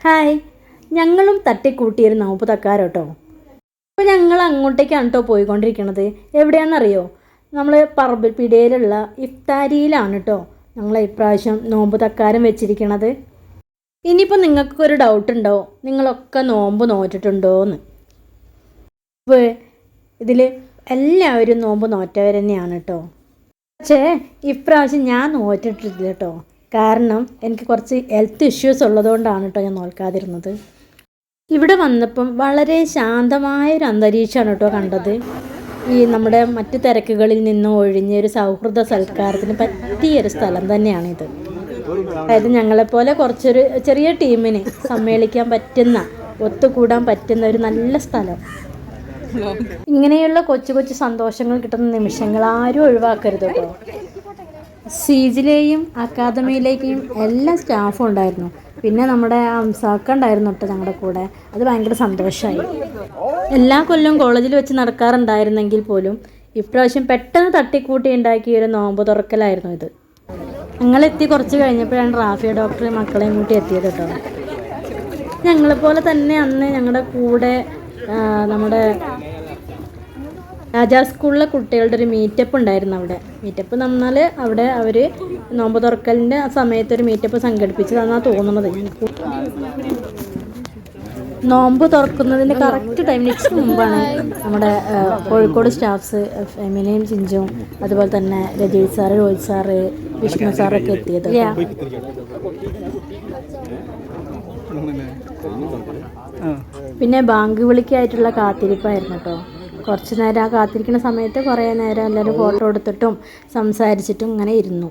Hi, ഞങ്ങളും തട്ടിക്കൂട്ടിയൊരു നോമ്പ് തക്കാരോട്ടോ. അപ്പോൾ ഞങ്ങൾ അങ്ങോട്ടേക്കാണ് കേട്ടോ പോയിക്കൊണ്ടിരിക്കുന്നത്. എവിടെയാണെന്നറിയോ? നമ്മൾ പറമ്പിപ്പിടിയിലുള്ള ഇഫ്താരിയിലാണ് കേട്ടോ ഞങ്ങൾ ഇപ്രാവശ്യം നോമ്പ് തക്കാരം വെച്ചിരിക്കണത്. ഇനിയിപ്പോൾ നിങ്ങൾക്കൊരു ഡൗട്ട് ഉണ്ടോ, നിങ്ങളൊക്കെ നോമ്പ് നോറ്റിട്ടുണ്ടോയെന്ന്. അപ്പോൾ ഇതിൽ എല്ലാവരും നോമ്പ് നോറ്റവർ തന്നെയാണ് കേട്ടോ. പക്ഷേ ഇപ്രാവശ്യം ഞാൻ നോറ്റിട്ടില്ല കേട്ടോ. കാരണം എനിക്ക് കുറച്ച് ഹെൽത്ത് ഇഷ്യൂസ് ഉള്ളതുകൊണ്ടാണ് കേട്ടോ ഞാൻ നോൽക്കാതിരുന്നത്. ഇവിടെ വന്നപ്പം വളരെ ശാന്തമായൊരു അന്തരീക്ഷമാണ് കേട്ടോ കണ്ടത്. ഈ നമ്മുടെ മറ്റ് തിരക്കുകളിൽ നിന്നും ഒഴിഞ്ഞ ഒരു സൗഹൃദ സൽക്കാരത്തിന് പറ്റിയൊരു സ്ഥലം തന്നെയാണിത്. അതായത് ഞങ്ങളെപ്പോലെ കുറച്ചൊരു ചെറിയ ടീമിന് സമ്മേളിക്കാൻ പറ്റുന്ന, ഒത്തുകൂടാൻ പറ്റുന്ന ഒരു നല്ല സ്ഥലം. ഇങ്ങനെയുള്ള കൊച്ചു കൊച്ചു സന്തോഷങ്ങൾ കിട്ടുന്ന നിമിഷങ്ങൾ ആരും ഒഴിവാക്കരുത് കേട്ടോ. സീജിലെയും അക്കാദമിയിലേക്കും എല്ലാ സ്റ്റാഫും ഉണ്ടായിരുന്നു. പിന്നെ നമ്മുടെ അംസാക്ക ഉണ്ടായിരുന്നു കേട്ടോ ഞങ്ങളുടെ കൂടെ. അത് ഭയങ്കര സന്തോഷമായി. എല്ലാ കൊല്ലവും കോളേജിൽ വെച്ച് നടക്കാറുണ്ടായിരുന്നെങ്കിൽ പോലും ഇപ്രാവശ്യം പെട്ടെന്ന് തട്ടിക്കൂട്ടി ഉണ്ടാക്കിയ ഒരു നോമ്പ് തുറക്കലായിരുന്നു ഇത്. ഞങ്ങളെത്തി കുറച്ച് കഴിഞ്ഞപ്പോഴാണ് റാഫിയ ഡോക്ടർ മക്കളെയും കൂട്ടി എത്തിയത് കേട്ടോ. ഞങ്ങളെപ്പോലെ തന്നെ അന്ന് ഞങ്ങളുടെ കൂടെ നമ്മുടെ രാജാ സ്കൂളിലെ കുട്ടികളുടെ ഒരു മീറ്റപ്പ് ഉണ്ടായിരുന്നു. മീറ്റപ്പ് എന്നാൽ അവിടെ അവർ നോമ്പ് തുറക്കലിൻ്റെ ആ സമയത്തൊരു മീറ്റപ്പ് സംഘടിപ്പിച്ചതാണെന്നാണ് തോന്നുന്നത്. നോമ്പ് തുറക്കുന്നതിൻ്റെ കറക്റ്റ് ടൈമിന് മുമ്പാണ് നമ്മുടെ കോഴിക്കോട് സ്റ്റാഫ്സ് ഫെമിനയും ചിഞ്ചും അതുപോലെ തന്നെ രജീൽ സാറ്, രോഹിത് സാറ്, വിഷ്ണു സാറൊക്കെ എത്തിയത്. പിന്നെ ബാങ്ക് വിളിക്കായിട്ടുള്ള കാത്തിരിപ്പായിരുന്നു കേട്ടോ. കുറച്ച് നേരം ആ കാത്തിരിക്കുന്ന സമയത്ത് കുറേ നേരം എല്ലാവരും ഫോട്ടോ എടുത്തിട്ടും സംസാരിച്ചിട്ടും ഇങ്ങനെ ഇരുന്നു.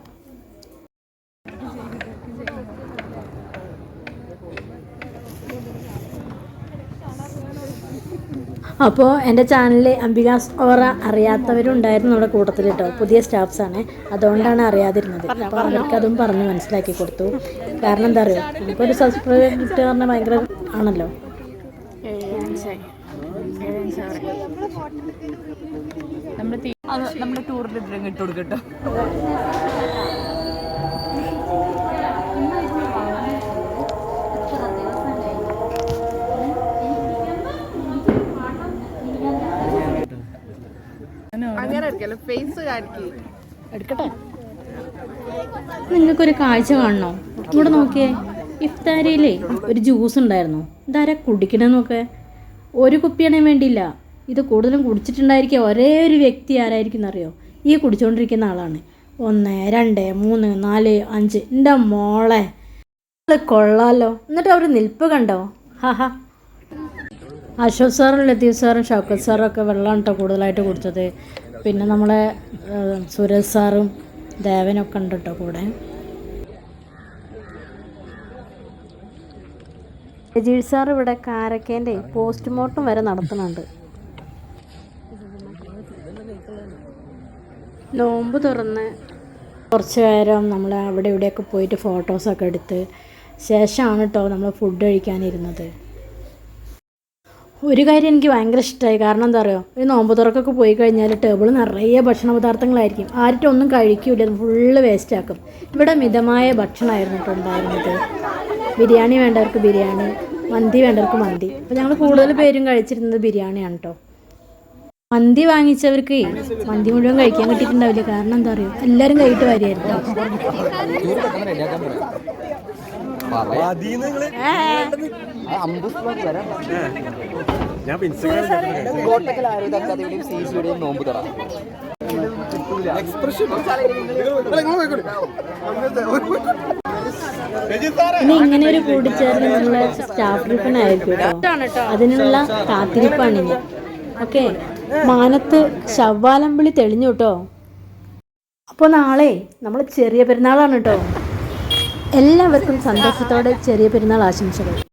അപ്പോൾ എൻ്റെ ചാനലിൽ അംബികാസ് ഓറ അറിയാത്തവരുണ്ടായിരുന്നു നമ്മുടെ കൂട്ടത്തിൽ കേട്ടോ. പുതിയ സ്റ്റാഫ്സാണ്, അതുകൊണ്ടാണ് അറിയാതിരുന്നത്. അപ്പോൾ അവർക്കതും പറഞ്ഞ് മനസ്സിലാക്കി കൊടുത്തു. കാരണം എന്താ പറയുക, നമുക്കൊരു സബ്സ്ക്രൈബർ കിട്ടുക പറഞ്ഞാൽ ഭയങ്കര ആണല്ലോ. നമ്മുടെ ടൂറിൻ്റെ ഡ്രിങ്ക് ഇട്ട് കൊടുക്കട്ടോ. എടുക്കട്ടെ. നിങ്ങൾക്കൊരു കാഴ്ച കാണണോ? ഇവിടെ നോക്കിയേ, ഇഫ്താരിയിലേ ഒരു ജ്യൂസ് ഉണ്ടായിരുന്നു. ഇതാരാ കുടിക്കണമെന്നൊക്കെ ഒരു കുപ്പിയാണെങ്കിൽ വേണ്ടിയില്ല. ഇത് കൂടുതലും കുടിച്ചിട്ടുണ്ടായിരിക്കുക ഒരേ ഒരു വ്യക്തി ആരായിരിക്കും എന്നറിയോ? ഈ കുടിച്ചുകൊണ്ടിരിക്കുന്ന ആളാണ്. 1, 2, 3, 4, 5. എൻ്റെ മോളെ കൊള്ളാലോ. എന്നിട്ട് അവർ നിൽപ്പ് കണ്ടോ? ഹാ. അശോക് സാറും ലത്തീഫ് സാറും ഷൗക്കത്ത് സാറും ഒക്കെ വെള്ളമാണ് കേട്ടോ കൂടുതലായിട്ട് കുടിച്ചത്. പിന്നെ നമ്മളെ സുരേഷ് സാറും ദേവനൊക്കെ ഉണ്ട് കേട്ടോ കൂടെ. രജീൽ സാർ ഇവിടെ കാരക്കേൻ്റെ പോസ്റ്റ്മോർട്ടം വരെ നടത്തുന്നുണ്ട്. നോമ്പ് തുറന്ന് കുറച്ച് നേരം നമ്മൾ അവിടെ ഇവിടെയൊക്കെ പോയിട്ട് ഫോട്ടോസൊക്കെ എടുത്ത് ശേഷമാണ് കേട്ടോ നമ്മൾ ഫുഡ് കഴിക്കാനിരുന്നത്. ഒരു കാര്യം എനിക്ക് ഭയങ്കര ഇഷ്ടമായി. കാരണം എന്താ പറയുക, ഒരു നോമ്പ് തുറക്കൊക്കെ പോയി കഴിഞ്ഞാൽ ടേബിൾ നിറയെ ഭക്ഷണ പദാർത്ഥങ്ങളായിരിക്കും. ആരും ഒന്നും കഴിക്കില്ല, ഫുള്ള് വേസ്റ്റാക്കും. ഇവിടെ മിതമായ ഭക്ഷണമായിരുന്നു കേട്ടോ ഉണ്ടായിരുന്നത്. ബിരിയാണി വേണ്ടവർക്ക് ബിരിയാണി, മന്തി വേണ്ടവർക്ക് മന്തി. അപ്പോൾ ഞങ്ങൾ കൂടുതൽ പേരും കഴിച്ചിരുന്നത് ബിരിയാണിയാണ് കേട്ടോ. മന്തി വാങ്ങിച്ചവർക്ക് മന്തി മുഴുവൻ കഴിക്കാൻ കിട്ടിയിട്ടുണ്ടാവില്ല. കാരണം എന്താ പറയുക, എല്ലാവരും കഴിയിട്ട് വരികയായിരുന്നു. ഇനി ഇങ്ങനെ ഒരു കൂടിച്ചേർന്ന് നമ്മളെ സ്റ്റാഫ് ഗ്രൂപ്പിനായിരിക്കും കേട്ടോ. അതിനുള്ള കാത്തിരിപ്പാണിനി. ഓക്കെ, മാനത്ത് ശവ്വാലമ്പിളി തെളിഞ്ഞു കേട്ടോ. അപ്പോൾ നാളെ നമ്മൾ ചെറിയ പെരുന്നാളാണ് കേട്ടോ. എല്ലാവർക്കും സന്തോഷത്തോടെ ചെറിയ പെരുന്നാൾ ആശംസകൾ.